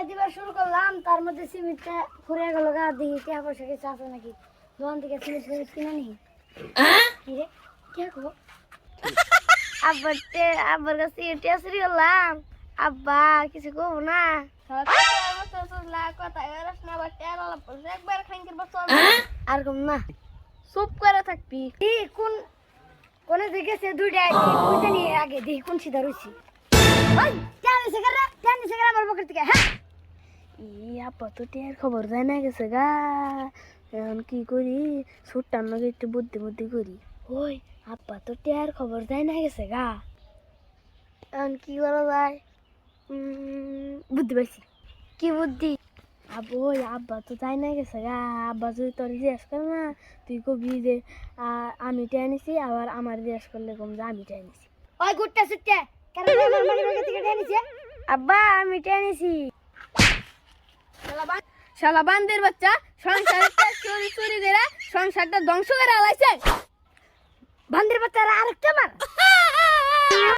দিবার শুরু করলাম, তার মধ্যে সিমেন্টটা ফুরে গেল গা, দেখি কে পয়সা কিছু আছে নাকি, দোকান থেকে সিমেন্ট কিনে নি। কি রে কে গো? আব্বার কাছে টেসরি হলাম, আব্বা কিছু কব না। আর কম না, চুপ করে থাকবি। কোন কোনে দেখেছে দুইটা নিয়ে আগে দেখি কোন সিধা রয়েছি। আমার পকেট থেকে হ্যাঁ আব্বা তো টিয়ার খবর যায় না গেছে গা, এখন কি করি? ছুটটার নাকি একটু বুদ্ধি বুদ্ধি করি। ওই আব্বা তো টিয়ার খবর যায় না গেছে গা, এখন কি করা যায়? বুদ্ধি পাইছি। কি বুদ্ধি? ওই আব্বা তো যাই না গেছে গা, আব্বা যদি তোর জিজ্ঞেস করে না, তুই কবি যে আমি টেয়া নিছি, আবার আমার জিজ্ঞেস করলে কম যে আমি টেয়া নিছি। ওই গুটটা সুটটা কেন আমার মানি ব্যাগ থেকে টেনে নিছে? আব্বা আমি টেয়া নিছি। শালা বান্দের বাচ্চা, সংসারটা চুরি চুরি করে সংসারটা ধ্বংস করে আলাইছে। বান্দির বাচ্চারা আরেকটা মার।